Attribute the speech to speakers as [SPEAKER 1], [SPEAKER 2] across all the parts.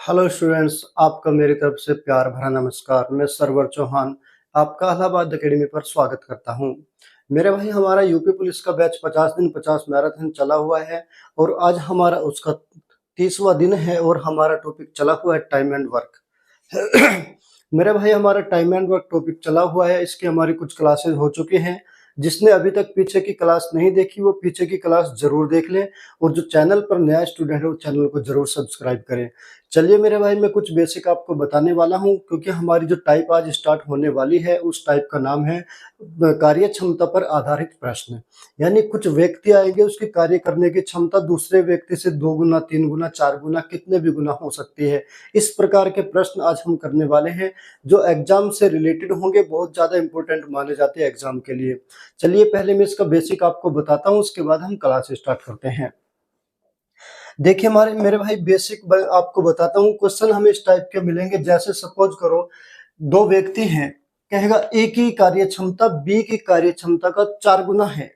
[SPEAKER 1] Hello students, आपका मेरी तरफ से प्यार भरा नमस्कार। मैं सरवर चौहान आपका इलाहाबाद एकेडमी पर स्वागत करता हूं। मेरे भाई, हमारा यूपी पुलिस का बैच 50 दिन 50 मैराथन चला हुआ है और आज हमारा उसका 30वां दिन है और हमारा टॉपिक चला हुआ है टाइम एंड वर्क। मेरे भाई, हमारा टाइम एंड वर्क टॉपिक चला हुआ है। इसकी हमारी कुछ क्लासेस हो चुकी हैं। जिसने अभी तक पीछे की क्लास नहीं देखी वो पीछे की क्लास जरूर देख ले और जो चैनल पर नया स्टूडेंट है वो चैनल को जरूर सब्सक्राइब करें। चलिए मेरे भाई, मैं कुछ बेसिक आपको बताने वाला हूं क्योंकि हमारी जो टाइप आज स्टार्ट होने वाली है उस टाइप का नाम है कार्य क्षमता पर आधारित प्रश्न। यानी कुछ व्यक्ति आएंगे, उसकी कार्य करने की क्षमता दूसरे व्यक्ति से 2 गुना 3 गुना 4 गुना कितने भी गुना हो सकती है। इस प्रकार के प्रश्न आज हम करने वाले हैं जो एग्जाम से रिलेटेड होंगे, बहुत ज्यादा इंपॉर्टेंट माने जाते हैं एग्जाम के लिए। चलिए पहले मैं इसका बेसिक आपको बताता हूँ, उसके बाद हम क्लास स्टार्ट करते हैं। देखिए मेरे भाई, बेसिक आपको बताता हूँ। क्वेश्चन हमें इस टाइप के मिलेंगे, जैसे सपोज करो दो व्यक्ति हैं, कहेगा ए की कार्य क्षमता बी की कार्य क्षमता का 4 गुना है।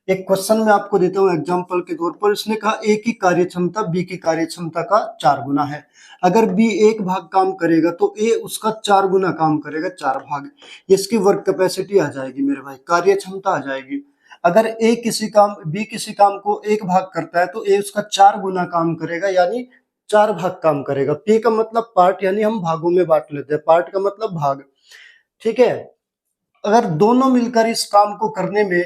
[SPEAKER 1] एक क्वेश्चन मैं आपको देता हूँ एग्जांपल के तौर पर। इसने कहा ए की कार्य क्षमता बी की कार्य क्षमता का 4 गुना है। अगर बी 1 भाग काम करेगा तो ए उसका 4 गुना काम करेगा, 4 भाग। इसकी वर्क कैपेसिटी आ जाएगी मेरे भाई, कार्य क्षमता आ जाएगी। अगर बी किसी काम को 1 भाग करता है तो ए उसका 4 गुना काम करेगा, यानी 4 भाग काम करेगा। पी का मतलब पार्ट, यानी हम भागों में बांट लेते हैं, पार्ट का मतलब भाग। ठीक है। अगर दोनों मिलकर इस काम को करने में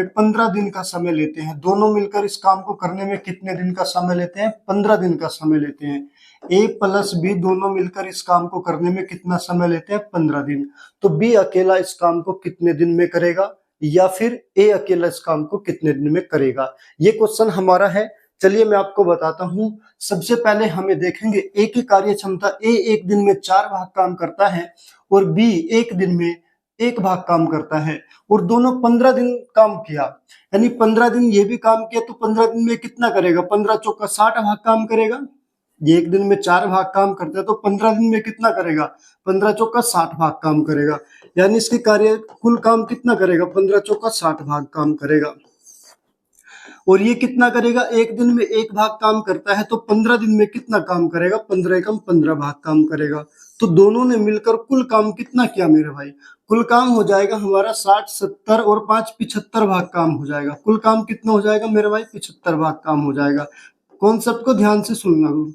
[SPEAKER 1] 15 दिन का समय लेते हैं। दोनों मिलकर इस काम को करने में कितने दिन का समय लेते हैं? 15 दिन का समय लेते हैं। ए प्लस बी दोनों मिलकर इस काम को करने में कितना समय लेते हैं? 15 दिन। तो बी अकेला इस काम को कितने दिन में करेगा, या फिर ए अकेला इस काम को कितने दिन में करेगा, ये क्वेश्चन हमारा है। चलिए मैं आपको बताता हूं। सबसे पहले हमें देखेंगे ए की कार्य क्षमता। ए एक दिन में 4 भाग काम करता है और बी एक दिन में 1 भाग काम करता है, और दोनों 15 दिन काम किया। यानी 15 दिन ये भी काम किया तो 15 दिन में कितना करेगा? 15 चौका 60 भाग काम करेगा। ये एक दिन में 4 भाग काम करता है तो 15 दिन में कितना करेगा? 15 चौका 60 भाग काम करेगा। यानी इसके कार्य कुल काम कितना करेगा? 15 चौका 60 भाग काम करेगा। और ये कितना करेगा? एक दिन में 1 भाग काम करता है तो 15 दिन में कितना काम करेगा? 15 एकम 15 भाग काम करेगा। तो दोनों ने मिलकर कुल काम कितना किया मेरे भाई? कुल काम हो जाएगा हमारा 60 70 और 5 75 भाग काम हो जाएगा। कुल काम कितना हो जाएगा मेरे भाई? 75 भाग काम हो जाएगा। कॉन्सेप्ट को ध्यान से सुनना।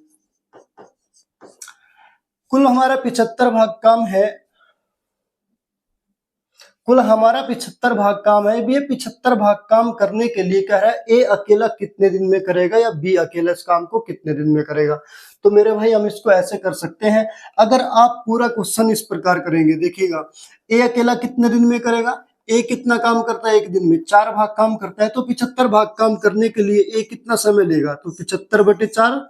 [SPEAKER 1] कुल हमारा 75 भाग काम है। कुल हमारा 75 भाग काम है। ये 75 भाग काम करने के लिए कह रहा है ए अकेला कितने दिन में करेगा या बी अकेला इस काम को कितने दिन में करेगा। तो मेरे भाई, हम इसको ऐसे कर सकते हैं। अगर आप पूरा क्वेश्चन इस प्रकार करेंगे, देखिएगा ए अकेला कितने दिन में करेगा। ए कितना काम करता है? एक दिन में 4 भाग काम करता है, तो 75 भाग काम करने के लिए ए कितना समय लेगा? तो 75/4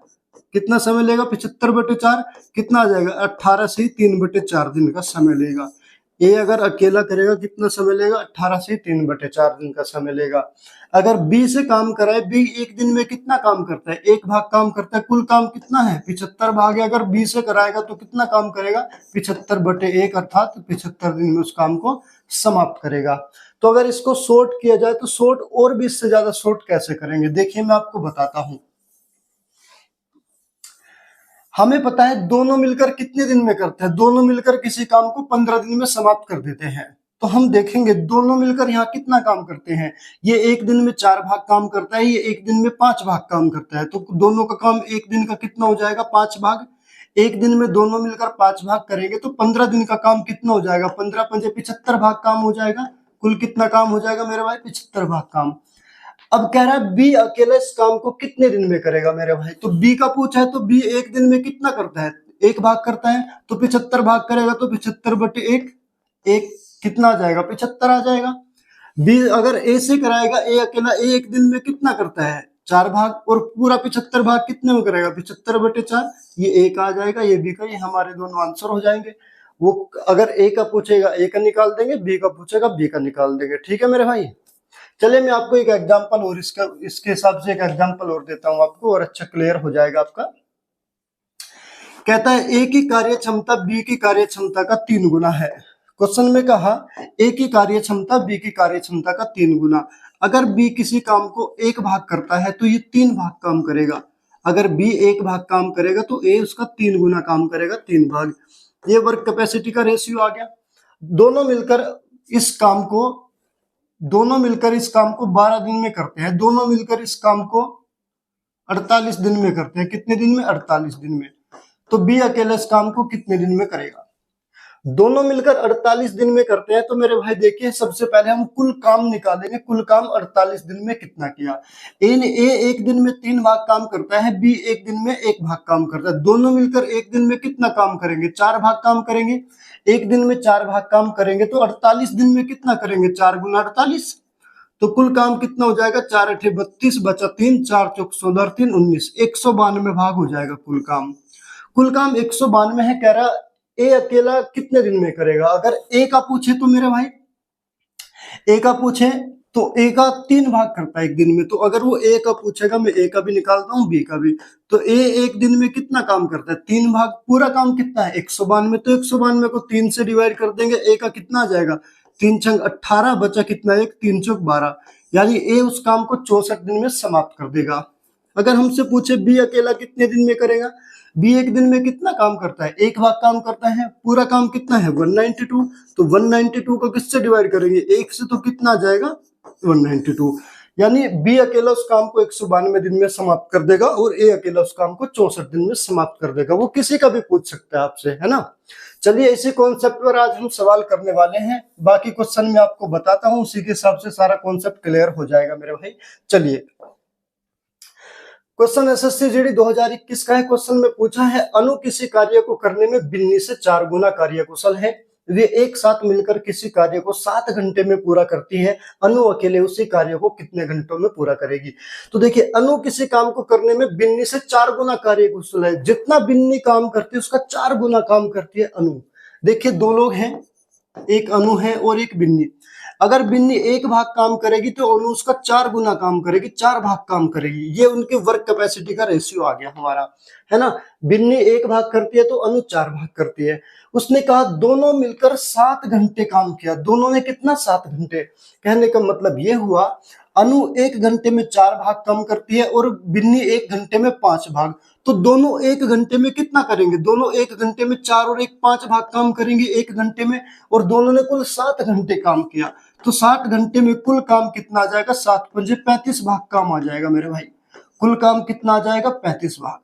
[SPEAKER 1] कितना समय लेगा? 75/4 कितना आ जाएगा? 18 से 3/4 दिन का समय लेगा। ए अगर अकेला करेगा कितना समय लेगा? 18 से 3/4 दिन का समय लेगा। अगर बी से काम कराए, बी एक दिन में कितना काम करता है? 1 भाग काम करता है। कुल काम कितना है? 75 भाग है। अगर बी से कराएगा तो कितना काम करेगा? 75/1 अर्थात 75 दिन में उस काम को समाप्त करेगा। तो अगर इसको शॉर्ट किया जाए तो शॉर्ट और भी इससे ज्यादा शॉर्ट कैसे करेंगे, देखिए मैं आपको बताता हूं। हमें पता है दोनों मिलकर कितने दिन में करते हैं। दोनों मिलकर किसी काम को 15 दिन में समाप्त कर देते हैं। तो हम देखेंगे दोनों मिलकर यहाँ कितना काम करते हैं। ये एक दिन में 4 भाग काम करता है, ये एक दिन में 5 भाग काम करता है। तो दोनों का काम एक दिन का कितना हो जाएगा? 5 भाग। एक दिन में दोनों मिलकर 5 भाग करेंगे तो 15 दिन का काम कितना हो जाएगा? 15 पंजे 75 भाग काम हो जाएगा। कुल कितना काम हो जाएगा मेरे भाई? 75 भाग काम। अब कह रहा है बी अकेला इस काम को कितने दिन में करेगा मेरे भाई। तो बी का पूछा है तो बी एक दिन में कितना करता है? 1 भाग करता है, तो 75 भाग करेगा तो 75/1 एक कितना आ जाएगा? 75 आ जाएगा। बी अगर ए से कराएगा, ए अकेला ए एक दिन में कितना करता है? 4 भाग, और पूरा 75 भाग कितने में करेगा? 75/4। ये ए का आ जाएगा, ये बी का। ये हमारे दोनों आंसर हो जाएंगे। वो अगर ए का पूछेगा ए का निकाल देंगे, बी का पूछेगा बी का निकाल देंगे। ठीक है मेरे भाई। चलिए मैं आपको एक एग्जांपल और इसके हिसाब से एक एग्जांपल और देता हूं आपको, और अच्छा क्लियर हो जाएगा आपका। कहता है ए की कार्य क्षमता बी की कार्य क्षमता का 3 गुना है। क्वेश्चन में कहा ए की कार्य क्षमता बी की कार्य क्षमता का 3 गुना। अगर बी किसी काम को 1 भाग करता है तो ये 3 भाग काम करेगा। अगर बी 1 भाग काम करेगा तो ए उसका 3 गुना काम करेगा, 3 भाग। ये वर्क कैपेसिटी का रेशियो आ गया। दोनों मिलकर इस काम को 12 दिन में करते हैं। दोनों मिलकर इस काम को 48 दिन में करते हैं। कितने दिन में? 48 दिन में। तो बी अकेले इस काम को कितने दिन में करेगा? दोनों मिलकर 48 दिन में करते हैं। तो मेरे भाई देखिए, सबसे पहले हम कुल काम निकालेंगे। कुल काम 48 दिन में कितना किया? ए एक दिन में 3 भाग काम करता है, बी एक दिन में 1 भाग काम करता है। दोनों मिलकर एक दिन में कितना काम करेंगे? 4 भाग काम करेंगे। एक दिन में 4 भाग काम करेंगे तो 48 दिन में कितना करेंगे? 4 गुना 48। तो कुल काम कितना हो जाएगा? 4 अठे 32, बचा 3, 4 चौक 16, 3 19, 192 भाग हो जाएगा कुल काम। कुल काम 192 है। कह रहा ए अकेला कितने दिन में करेगा? अगर ए का पूछे तो मेरे भाई, ए का पूछे तो ए का 3 भाग करता है एक दिन में। तो अगर वो ए का पूछेगा, मैं ए का भी निकालता हूँ, बी का भी। तो ए एक दिन में कितना काम करता है? 3 भाग। पूरा काम कितना है? 192। तो 192 को 3 से डिवाइड कर देंगे, ए का कितना आ जाएगा? 3 छंग 18, बचा कितना? 1, 3 चौक 12। यानी ए उस काम को 64 दिन में समाप्त कर देगा। अगर हमसे पूछे बी अकेला कितने दिन में करेगा? बी एक दिन में कितना काम करता है? 1 भाग काम करता है। पूरा काम कितना है? 192। तो 192 को किससे डिवाइड करेंगे? 1 से। तो कितना आ जाएगा? 192। यानी बी अकेला उस काम को 192 दिन में समाप्त कर देगा और ए अकेला उस काम को 64 दिन में समाप्त कर देगा। वो किसी का भी पूछ सकता है आपसे, है ना। चलिए, इसी कॉन्सेप्ट पर आज हम सवाल करने वाले हैं। बाकी क्वेश्चन मैं आपको बताता हूं, उसी के हिसाब से सारा कॉन्सेप्ट क्लियर हो जाएगा मेरे भाई। चलिए, क्वेश्चन एसएससी जीडी 2021 का है। क्वेश्चन में पूछा है, अनु किसी कार्य को करने में बिन्नी से 4 गुना कार्यकुशल है। वे एक साथ मिलकर किसी कार्य को 7 घंटे में पूरा करती है। अनु अकेले उसी कार्य को कितने घंटों में पूरा करेगी? तो देखिए, अनु किसी काम को करने में बिन्नी से 4 गुना कार्यकुशल है। जितना बिन्नी काम करती है उसका 4 गुना काम करती है अनु। देखिए, 2 लोग हैं, एक अनु है और एक बिन्नी। अगर बिन्नी 1 भाग काम करेगी तो अनु उसका 4 गुना काम करेगी, 4 भाग काम करेगी। ये उनके वर्क कैपेसिटी का रेशियो आ गया हमारा, है ना। बिन्नी 1 भाग करती है तो अनु 4 भाग करती है। उसने कहा दोनों मिलकर 7 घंटे काम किया। दोनों ने कितना? 7 घंटे। कहने का मतलब ये हुआ, अनु 1 घंटे में 4 भाग काम करती है और बिन्नी 1 घंटे में 5 भाग। तो दोनों 1 घंटे में कितना करेंगे? दोनों 1 घंटे में 4 और 1 5 भाग काम करेंगे 1 घंटे में, और दोनों ने कुल 7 घंटे काम किया। तो 7 घंटे में कुल काम कितना आ जाएगा? 7 पंजे 35 भाग काम आ जाएगा मेरे भाई। कुल काम कितना आ जाएगा? 35 भाग।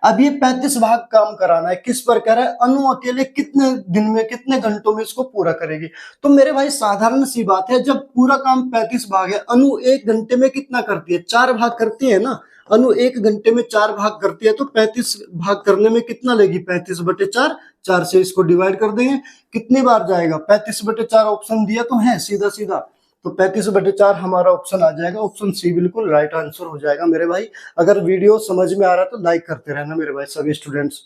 [SPEAKER 1] अब ये 35 भाग काम कराना है। किस पर कह रहा है? अनु अकेले कितने दिन में, कितने घंटों में इसको पूरा करेगी? तो मेरे भाई साधारण सी बात है, जब पूरा काम 35 भाग है, अनु 1 घंटे में कितना करती है? 4 भाग करती है ना। अनु 1 घंटे में 4 भाग करती है तो 35 भाग करने में कितना लेगी? 35/4। 4 से इसको डिवाइड कर देंगे, कितनी बार जाएगा? 35/4 ऑप्शन दिया तो है सीधा सीधा। तो 35/4 हमारा ऑप्शन आ जाएगा। ऑप्शन सी बिल्कुल राइट आंसर हो जाएगा मेरे भाई। अगर वीडियो समझ में आ रहा है तो लाइक करते रहना मेरे भाई सभी स्टूडेंट्स।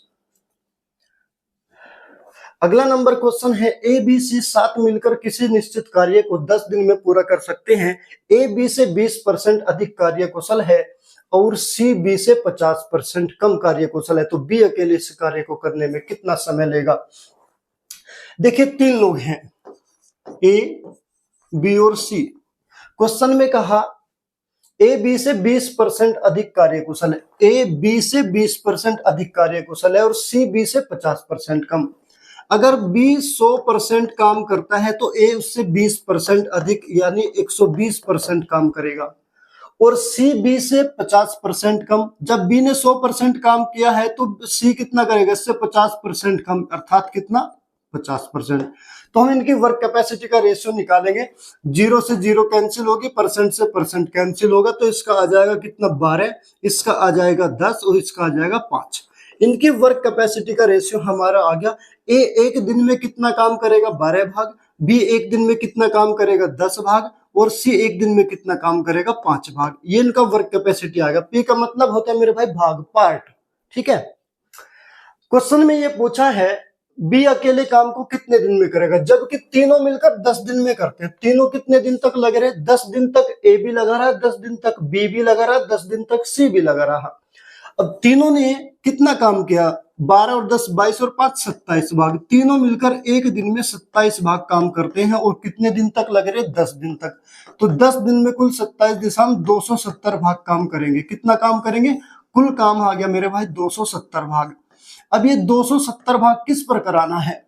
[SPEAKER 1] अगला नंबर क्वेश्चन है, ए बी सी साथ मिलकर किसी निश्चित कार्य को 10 दिन में पूरा कर सकते हैं। ए बी से 20% अधिक कार्यकुशल है और सी बी से 50% कम कार्यकुशल है। तो बी अकेले इस कार्य को करने में कितना समय लेगा? देखिए, 3 लोग हैं, ए बी और सी। क्वेश्चन में कहा ए बी से 20% अधिक कार्यकुशल है। ए बी से 20% अधिक कार्यकुशल है और सी बी से 50% कम। अगर बी 100% काम करता है तो ए उससे 20% अधिक यानी 120% काम करेगा, और सी बी से 50% कम। जब बी ने 100% काम किया है तो सी कितना करेगा? इससे 50% कम, अर्थात कितना? 50%। तो हम इनकी वर्क कैपेसिटी का रेशियो निकालेंगे। 0 से 0 कैंसिल होगी, परसेंट से परसेंट कैंसिल होगा, तो इसका आ जाएगा कितना? 12, इसका आ जाएगा 10 और इसका आ जाएगा 5। इनकी वर्क कैपेसिटी का रेशियो हमारा आ गया। ए एक दिन में कितना काम करेगा? 12 भाग। बी एक दिन में कितना काम करेगा? 10 भाग। और सी एक दिन में कितना काम करेगा? 5 भाग। ये इनका वर्क कैपेसिटी आ गया। पी का मतलब होता है मेरे भाई भाग, पार्ट। ठीक है। क्वेश्चन में ये पूछा है, बी अकेले काम को कितने दिन में करेगा? जबकि तीनों मिलकर 10 दिन में करते हैं। तीनों कितने दिन तक लगे रहे? 10 दिन तक ए भी लगा रहा, 10 दिन तक बी भी लगा रहा, 10 दिन तक सी भी लगा रहा। अब तीनों ने कितना काम किया? 12 और 10 22 और 5 27 भाग, तीनों मिलकर एक दिन में 27 भाग काम करते हैं। और कितने दिन तक लग रहे? 10 दिन तक। तो 10 दिन में कुल 27 दिशा 270 भाग काम करेंगे। कितना काम करेंगे? कुल काम आ गया मेरे भाई 270 भाग। अब ये 270 भाग किस पर कराना है?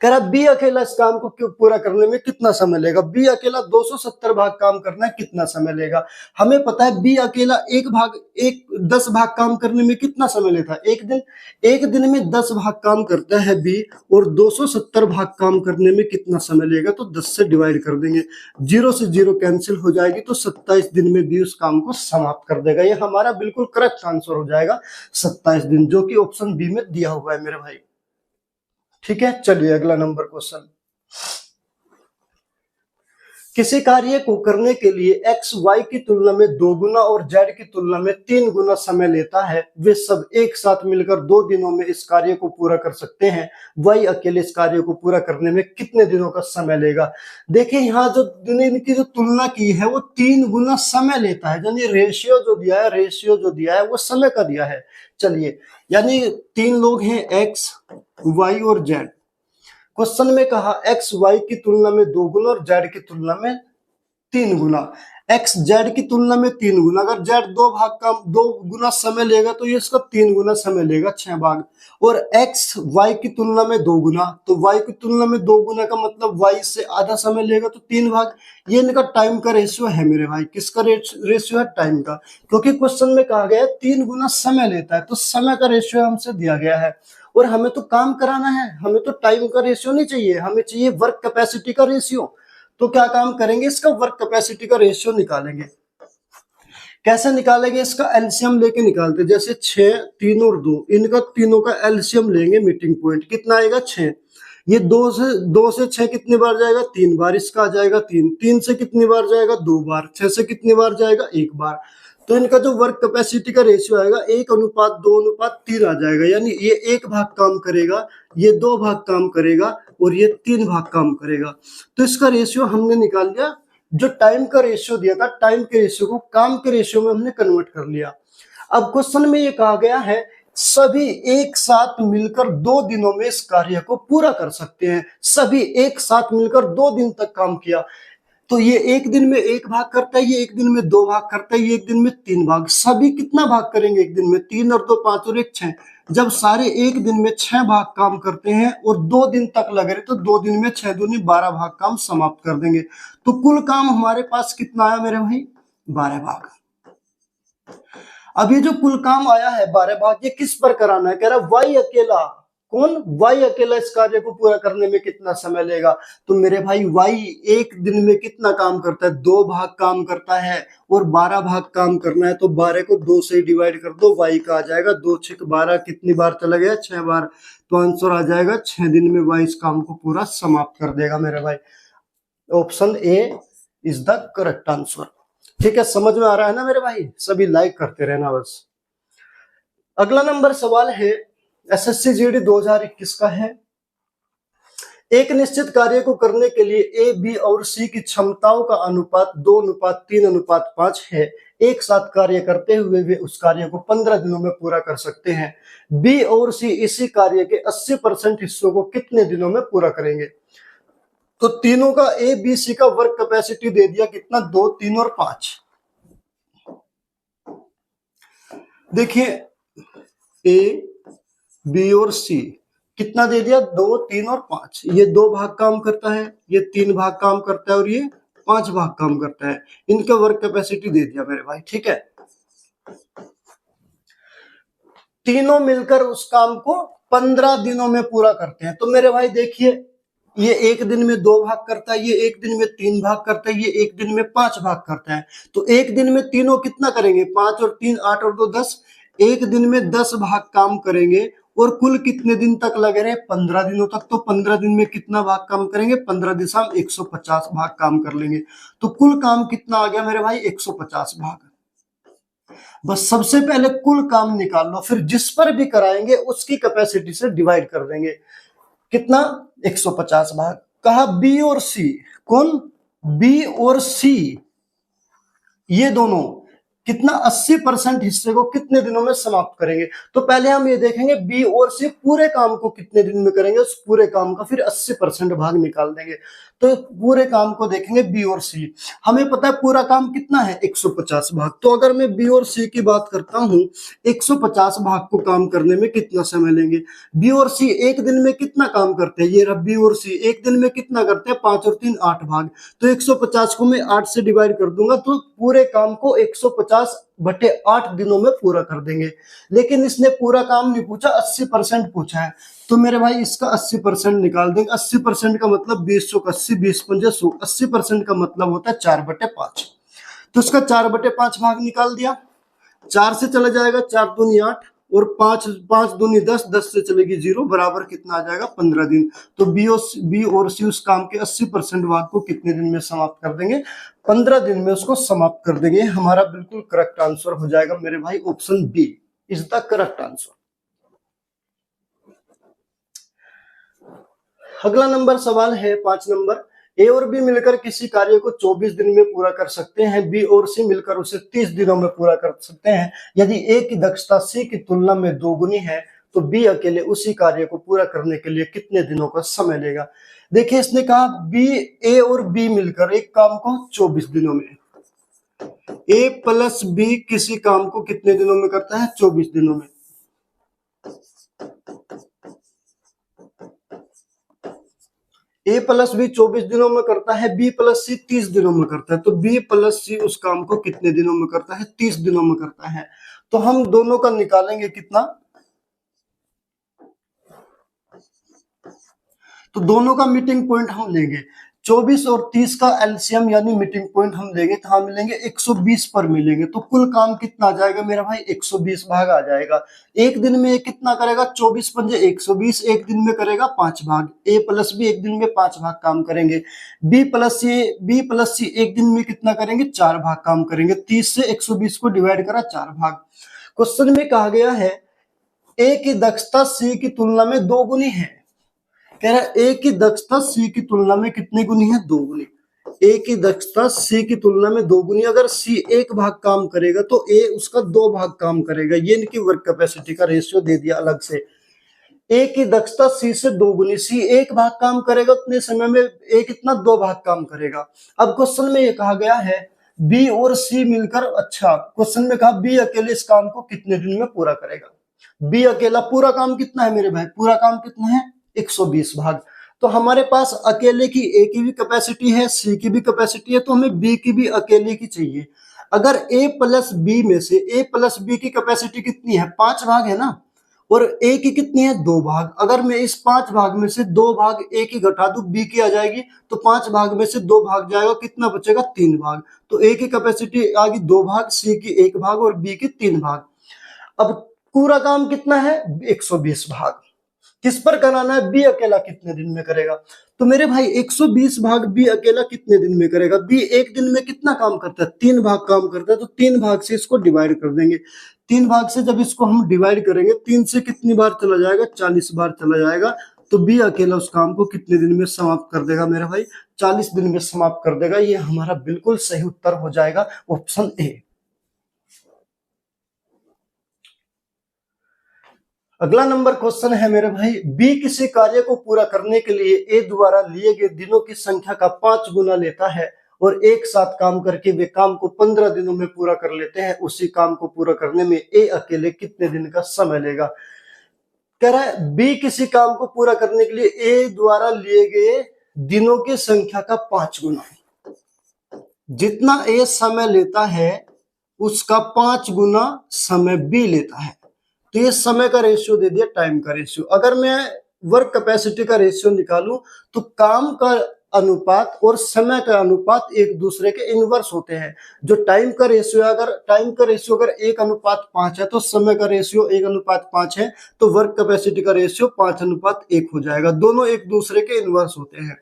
[SPEAKER 1] कह रहा बी अकेला इस काम को पूरा करने में कितना समय लेगा? बी अकेला 270 भाग काम करना है, कितना समय लेगा? हमें पता है बी अकेला एक 10 भाग काम करने में कितना समय लेता है? एक दिन। एक दिन में 10 भाग काम करता है बी, और 270 भाग काम करने में कितना समय लेगा? तो 10 से डिवाइड कर देंगे, 0 से 0 कैंसिल हो जाएगी, तो 27 दिन में बी उस काम को समाप्त कर देगा। ये हमारा बिल्कुल करेक्ट आंसर हो जाएगा 27 दिन, जो कि ऑप्शन बी में दिया हुआ है मेरे भाई। ठीक है, चलिए अगला नंबर क्वेश्चन। किसी कार्य को करने के लिए x y की तुलना में 2 गुना और z की तुलना में 3 गुना समय लेता है, वे सब एक साथ मिलकर 2 दिनों में इस कार्य को पूरा कर सकते हैं। y अकेले इस कार्य को पूरा करने में कितने दिनों का समय लेगा? देखिए यहाँ जो इनकी जो तुलना की है वो 3 गुना समय लेता है, यानी रेशियो जो दिया है वो समय का दिया है। चलिए, यानी 3 लोग हैं x y और z। क्वेश्चन में कहा एक्स वाई की तुलना में 2 गुना और जेड की तुलना में 3 गुना। एक्स जेड की तुलना में 3 गुना, अगर जेड 2 गुना समय लेगा तो ये इसका 3 गुना समय लेगा, 6 भाग। और एक्स वाई की तुलना में 2 गुना, तो वाई की तुलना में 2 गुना का मतलब वाई से आधा समय लेगा, तो 3 भाग। ये इनका टाइम का रेशियो है मेरे भाई। किसका रेशियो है? टाइम का। क्योंकि क्वेश्चन में कहा गया है 3 गुना समय लेता है, तो समय का रेशियो हमसे दिया गया है। और हमें तो काम कराना है, हमें तो टाइम का रेशियो नहीं चाहिए, हमें चाहिए वर्क कैपेसिटी का रेशियो। तो क्या काम करेंगे? इसका वर्क कैपेसिटी का रेशियो निकालेंगे। कैसे निकालेंगे? इसका एलसीएम लेके निकालते, जैसे 6 3 और 2, इनका तीनों का एलसीएम लेंगे। मीटिंग पॉइंट कितना आएगा? 6। ये 2 से 6 कितनी बार जाएगा? 3 बार। इसका आ जाएगा 3। 3 से कितनी बार जाएगा? 2 बार। 6 से कितनी बार जाएगा? 1 बार। तो इनका जो वर्क कैपेसिटी का रेशियो आएगा 1:2:3 आ जाएगा। यानी ये 1 भाग काम करेगा, ये 2 भाग काम करेगा, और ये 3 भाग काम करेगा। तो इसका रेशियो हमने निकाल लिया। जो टाइम का रेशियो दिया था, टाइम के रेशियो को काम के रेशियो में हमने कन्वर्ट कर लिया। अब क्वेश्चन में ये कहा गया है सभी एक साथ मिलकर 2 दिनों में इस कार्य को पूरा कर सकते हैं। सभी एक साथ मिलकर 2 दिन तक काम किया, तो ये एक दिन में 1 भाग करता है, ये एक दिन में 2 भाग करता है, ये एक दिन में 3 भाग। सभी कितना भाग करेंगे एक दिन में? 3 और 2 5 और 1 6। जब सारे एक दिन में 6 भाग काम करते हैं और 2 दिन तक लग रहे, तो 2 दिन में 6 दूनी 12 भाग काम समाप्त कर देंगे। तो कुल काम हमारे पास कितना आया मेरे भाई? 12 भाग। अब ये जो कुल काम आया है 12 भाग, ये किस पर कराना है? कह रहा वाई अकेला। कौन? वाई अकेला इस कार्य को पूरा करने में कितना समय लेगा? तो मेरे भाई वाई एक दिन में कितना काम करता है? 2 भाग काम करता है, और 12 भाग काम करना है, तो 12 को 2 से डिवाइड कर दो, वाई का आ जाएगा 2 6 12। कितनी बार चला गया? 6 बार। तो आंसर आ जाएगा 6 दिन में वाई इस काम को पूरा समाप्त कर देगा मेरे भाई। Option A is the correct answer. ठीक है, समझ में आ रहा है ना मेरे भाई? सभी लाइक करते रहना बस। अगला नंबर सवाल है एसएससी जीडी 2021 का है। एक निश्चित कार्य को करने के लिए ए, बी और सी की क्षमताओं का अनुपात 2:3:5 है। एक साथ कार्य करते हुए वे उस कार्य को 15 दिनों में पूरा कर सकते हैं। बी और सी इसी कार्य के 80% हिस्सों को कितने दिनों में पूरा करेंगे? तो तीनों का ए बी सी का वर्क कैपेसिटी दे दिया, कितना? 2 3 और 5। देखिए ए बी और सी कितना दे दिया? 2 3 और 5। ये 2 भाग काम करता है, ये 3 भाग काम करता है, और ये 5 भाग काम करता है। इनका वर्क कैपेसिटी दे दिया मेरे भाई। ठीक है, तीनों मिलकर उस काम को 15 दिनों में पूरा करते हैं। तो मेरे भाई देखिए, ये एक दिन में 2 भाग करता है, ये एक दिन में 3 भाग करता है, ये एक दिन में 5 भाग करता है। तो एक दिन में तीनों कितना करेंगे? 5 और 3 8 और 2 10। एक दिन में 10 भाग काम करेंगे, और कुल कितने दिन तक लगे रहे? 15 दिनों तक। तो 15 दिन में कितना भाग काम करेंगे? 15 दिशा 150 भाग काम कर लेंगे। तो कुल काम कितना आ गया मेरे भाई? 150 भाग। बस सबसे पहले कुल काम निकाल लो, फिर जिस पर भी कराएंगे उसकी कैपेसिटी से डिवाइड कर देंगे। कितना? 150 भाग। कहा बी और सी। कौन? बी और सी, ये दोनों कितना 80% हिस्से को कितने दिनों में समाप्त करेंगे। तो पहले हम ये देखेंगे बी और सी पूरे काम को कितने दिन में करेंगे, उस पूरे काम का फिर 80% भाग निकाल देंगे। तो पूरे काम को देखेंगे बी और सी। हमें पता है पूरा काम कितना है 150 भाग। तो अगर मैं बी और सी की बात करता हूं 150 भाग को काम करने में कितना समय लेंगे। बी और सी एक दिन में कितना काम करते हैं, ये रहा बी और सी एक दिन में कितना करते हैं 5 और 3 8 भाग। तो 150 को मैं 8 से डिवाइड कर दूंगा तो पूरे काम को 150/8 दिनों में पूरा कर देंगे। लेकिन इसने पूरा काम नहीं पूछा, 80% पूछा है। तो मेरे भाई इसका 80% निकाल देंगे। 80% का मतलब 20 × 80 20 × 100। 80% का मतलब होता है 4/5। तो इसका 4/5 भाग निकाल दिया। 4 से चला जाएगा 4 दूनी 8 और 5 दूनी 10, 10 से चलेगी 0, बराबर कितना आ जाएगा 15 दिन। तो बी और सी उस काम के 80% भाग को कितने दिन में समाप्त कर देंगे, 15 दिन में उसको समाप्त कर देंगे। हमारा बिल्कुल करेक्ट आंसर हो जाएगा मेरे भाई, option B is the correct answer. अगला नंबर सवाल है 5 नंबर। ए और बी मिलकर किसी कार्य को 24 दिन में पूरा कर सकते हैं, बी और सी मिलकर उसे 30 दिनों में पूरा कर सकते हैं। यदि ए की दक्षता सी की तुलना में दोगुनी है तो बी अकेले उसी कार्य को पूरा करने के लिए कितने दिनों का समय लेगा। देखिए इसने कहा बी, ए और बी मिलकर एक काम को 24 दिनों में, ए प्लस बी किसी काम को कितने दिनों में करता है 24 दिनों में। ए प्लस बी 24 दिनों में करता है, बी प्लस सी 30 दिनों में करता है। तो बी प्लस सी उस काम को कितने दिनों में करता है 30 दिनों में करता है। तो हम दोनों का निकालेंगे कितना, तो दोनों का मीटिंग पॉइंट हम लेंगे 24 और 30 का एलसीएम यानी मीटिंग पॉइंट हम लेंगे तो हम मिलेंगे 120 पर मिलेंगे। तो कुल काम कितना आ जाएगा मेरा भाई 120 भाग आ जाएगा। एक दिन में कितना करेगा 24 पंजे 120, एक दिन में करेगा 5 भाग। ए प्लस बी एक दिन में 5 भाग काम करेंगे। बी प्लस सी एक दिन में कितना करेंगे 4 भाग काम करेंगे। 30 से 120 को डिवाइड करा 4 भाग। क्वेश्चन में कहा गया है ए की दक्षता सी की तुलना में 2 गुनी है। कह रहा है ए की दक्षता सी की तुलना में कितनी गुनी है 2 गुनी। ए की दक्षता सी की तुलना में 2 गुनी। अगर सी 1 भाग काम करेगा तो ए उसका 2 भाग काम करेगा। ये इनकी वर्क कैपेसिटी का रेशियो दे दिया अलग से। ए की दक्षता सी से 2 गुनी, सी 1 भाग काम करेगा उतने समय में ए कितना 2 भाग काम करेगा। अब क्वेश्चन में ये कहा गया है बी और सी मिलकर, अच्छा क्वेश्चन में कहा बी अकेले इस काम को कितने दिन में पूरा करेगा। बी अकेला पूरा काम कितना है मेरे भाई, पूरा काम कितना है 120 भाग। तो हमारे पास अकेले की ए की भी कैपेसिटी है, सी की भी कैपेसिटी है, तो हमें बी की भी अकेले की चाहिए। अगर ए प्लस बी में से ए प्लस बी की कैपेसिटी कितनी है 5 भाग है ना, और ए की कितनी है 2 भाग। अगर मैं इस 5 भाग में से 2 भाग ए की घटा दूं बी की आ जाएगी, तो 5 भाग में से 2 भाग जाएगा, कितना बचेगा 3 भाग। तो ए की कैपेसिटी आ गई 2 भाग, सी की 1 भाग और बी की 3 भाग। अब पूरा काम कितना है 120 भाग। किस पर कराना है, बी अकेला कितने दिन में करेगा। तो मेरे भाई 120 भाग बी अकेला कितने दिन में करेगा। बी एक दिन में कितना काम करता है 3 भाग काम करता है। तो 3 भाग से इसको डिवाइड कर देंगे। 3 भाग से जब इसको हम डिवाइड करेंगे 3 से कितनी बार चला जाएगा 40 बार चला जाएगा। तो बी अकेला उस काम को कितने दिन में समाप्त कर देगा मेरा भाई 40 दिन में समाप्त कर देगा। ये हमारा बिल्कुल सही उत्तर हो जाएगा ऑप्शन ए। अगला नंबर क्वेश्चन है मेरे भाई बी किसी कार्य को पूरा करने के लिए ए द्वारा लिए गए दिनों की संख्या का 5 गुना लेता है और एक साथ काम करके वे काम को 15 दिनों में पूरा कर लेते हैं। उसी काम को पूरा करने में ए अकेले कितने दिन का समय लेगा। कह रहा है बी किसी काम को पूरा करने के लिए ए द्वारा लिए गए दिनों की संख्या का 5 गुना, जितना ए समय लेता है उसका 5 गुना समय बी लेता है। तो ये समय का रेशियो दे दिया, टाइम का रेशियो। अगर मैं वर्क कैपेसिटी का रेशियो निकालूं तो काम का अनुपात और समय का अनुपात एक दूसरे के इनवर्स होते हैं। जो टाइम का रेशियो है, अगर टाइम का रेशियो अगर 1:5 है तो समय का रेशियो 1:5 है। तो वर्क कैपेसिटी का रेशियो 5:1 हो जाएगा। दोनों एक दूसरे के इनवर्स होते हैं।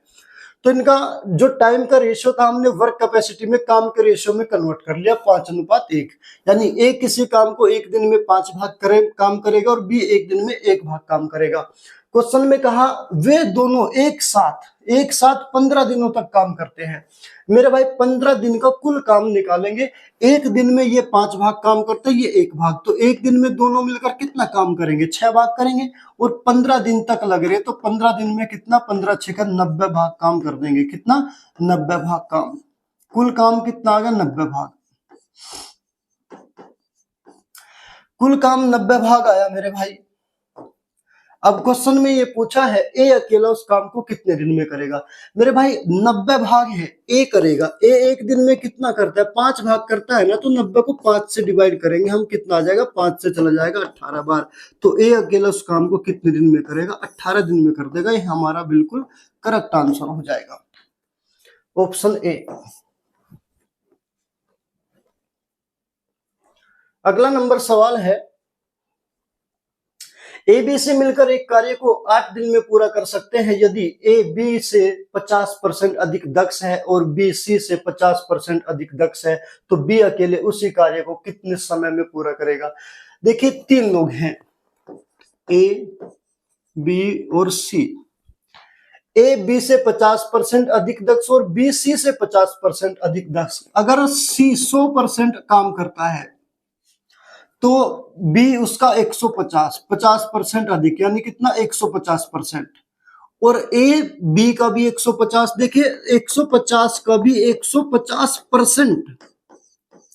[SPEAKER 1] तो इनका जो टाइम का रेशियो था हमने वर्क कैपेसिटी में काम के रेशियो में कन्वर्ट कर लिया 5:1। यानी ए किसी काम को एक दिन में 5 भाग काम करेगा और बी एक दिन में 1 भाग काम करेगा। क्वेश्चन में कहा वे दोनों एक साथ 15 दिनों तक काम करते हैं। मेरे भाई 15 दिन का कुल काम निकालेंगे। एक दिन में ये 5 भाग काम करते हैं, ये 1 भाग, तो एक दिन में दोनों मिलकर कितना काम करेंगे? 6 भाग करेंगे। और 15 दिन तक लग रहे, तो 15 दिन में कितना? 15 6 90 भाग काम कर देंगे। कितना? 90 भाग काम। कुल काम कितना आ गया? 90 भाग। कुल काम 90 भाग आया मेरे भाई। अब क्वेश्चन में ये पूछा है ए अकेला उस काम को कितने दिन में करेगा। मेरे भाई 90 भाग है, ए करेगा। ए एक दिन में कितना करता है? 5 भाग करता है ना, तो 90 को 5 से डिवाइड करेंगे हम, कितना आ जाएगा? 5 से चला जाएगा 18 बार। तो ए अकेला उस काम को कितने दिन में करेगा? 18 दिन में कर देगा। ये हमारा बिल्कुल करेक्ट आंसर हो जाएगा, ऑप्शन ए। अगला नंबर सवाल है, ए बी से मिलकर एक कार्य को 8 दिन में पूरा कर सकते हैं यदि ए बी से 50% अधिक दक्ष है और बी सी से 50% अधिक दक्ष है, तो बी अकेले उसी कार्य को कितने समय में पूरा करेगा। देखिए 3 लोग हैं, ए बी और सी। ए बी से 50% अधिक दक्ष और बी सी से 50% अधिक दक्ष। अगर सी 100% काम करता है तो बी उसका 150% अधिक, यानी कितना? 150%। और ए बी का भी 150। देखिए 150 का भी 150%,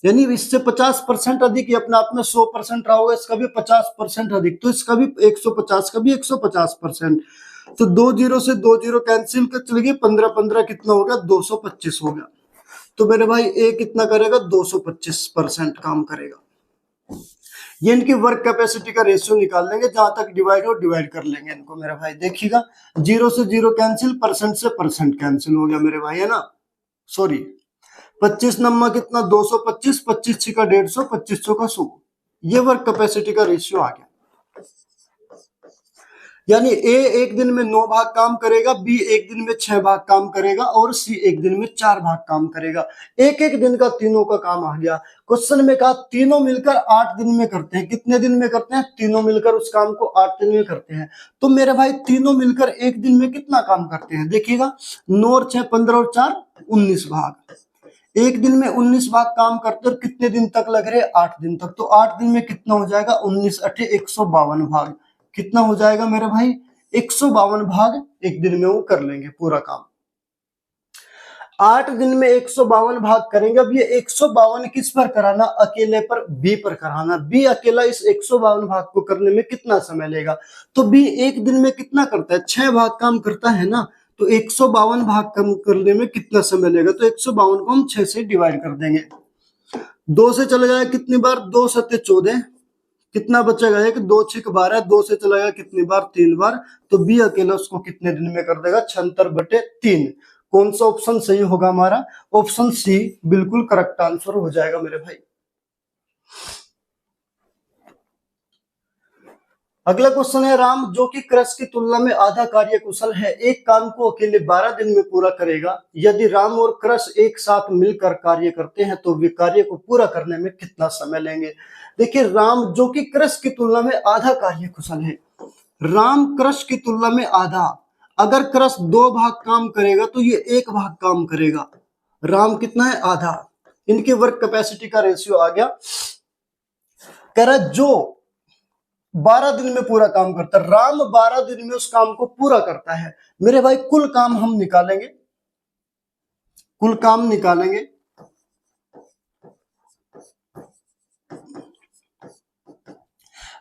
[SPEAKER 1] यानी इससे 50% अधिक। ये अपने आप में 100% रहा होगा, इसका भी 50% अधिक, तो इसका भी 150 का भी 150%। तो 2 जीरो से 2 जीरो कैंसिल कर चलेगी, 15 15 कितना हो गया? 225 हो गया। तो मेरे भाई ए कितना करेगा? 225% काम करेगा। ये इनकी वर्क कैपेसिटी का रेशियो निकाल लेंगे, जहां तक डिवाइड हो डिवाइड कर लेंगे इनको मेरे भाई। देखिएगा 0 से 0 कैंसिल, परसेंट से परसेंट कैंसिल हो गया मेरे भाई, है ना। सॉरी, 25 नंबर कितना? 225, 25 6 का 150, 25 का 100। ये वर्क कैपेसिटी का रेशियो आ गया। यानी ए एक दिन में 9 भाग काम करेगा, बी एक दिन में 6 भाग काम करेगा और सी एक दिन में 4 भाग काम करेगा। एक एक दिन का तीनों का काम आ गया। क्वेश्चन में कहा तीनों मिलकर 8 दिन में करते हैं। कितने दिन में करते हैं? तीनों मिलकर उस काम को 8 दिन में करते हैं। तो मेरे भाई तीनों मिलकर एक दिन में कितना काम करते हैं? देखिएगा 9 और 6 15 और 4 19 भाग। एक दिन में 19 भाग काम करते और कितने दिन तक लग रहे? 8 दिन तक। तो 8 दिन में कितना हो जाएगा? 19 8 152 भाग। कितना हो जाएगा मेरे भाई? 152 भाग एक दिन में वो कर लेंगे पूरा काम। 8 दिन में 152 भाग करेंगे। अब ये 152 किस पर कराना? अकेले पर, बी पर कराना। बी अकेला इस 152 भाग को करने में कितना समय लेगा? तो बी एक दिन में कितना करता है? 6 भाग काम करता है ना, तो 152 भाग कम करने में कितना समय लेगा? तो 152 को हम 6 से डिवाइड कर देंगे। 2 से चला जाएगा कितनी बार? 2 7 14, कितना बचेगा? 1 2 6 12, 2 से चला गया कितनी बार? 3 बार। तो बी अकेला उसको कितने दिन में कर देगा? 76/3। कौन सा ऑप्शन सही होगा हमारा? ऑप्शन सी बिल्कुल करेक्ट आंसर हो जाएगा मेरे भाई। अगला क्वेश्चन है, राम जो कि कृष की तुलना में आधा कार्य कुशल है, एक काम को अकेले 12 दिन में पूरा करेगा। यदि राम और कृष एक साथ मिलकर कार्य करते हैं तो वे कार्य को पूरा करने में कितना समय लेंगे। देखिए राम जो कि कृष की तुलना में आधा कार्य कुशल है। राम कृष की तुलना में आधा। अगर कृष 2 भाग काम करेगा तो ये 1 भाग काम करेगा। राम कितना है? आधा। इनके वर्क कैपेसिटी का रेशियो आ गया। कह रहा जो 12 दिन में पूरा काम करता है, राम 12 दिन में उस काम को पूरा करता है। मेरे भाई कुल काम हम निकालेंगे, कुल काम निकालेंगे।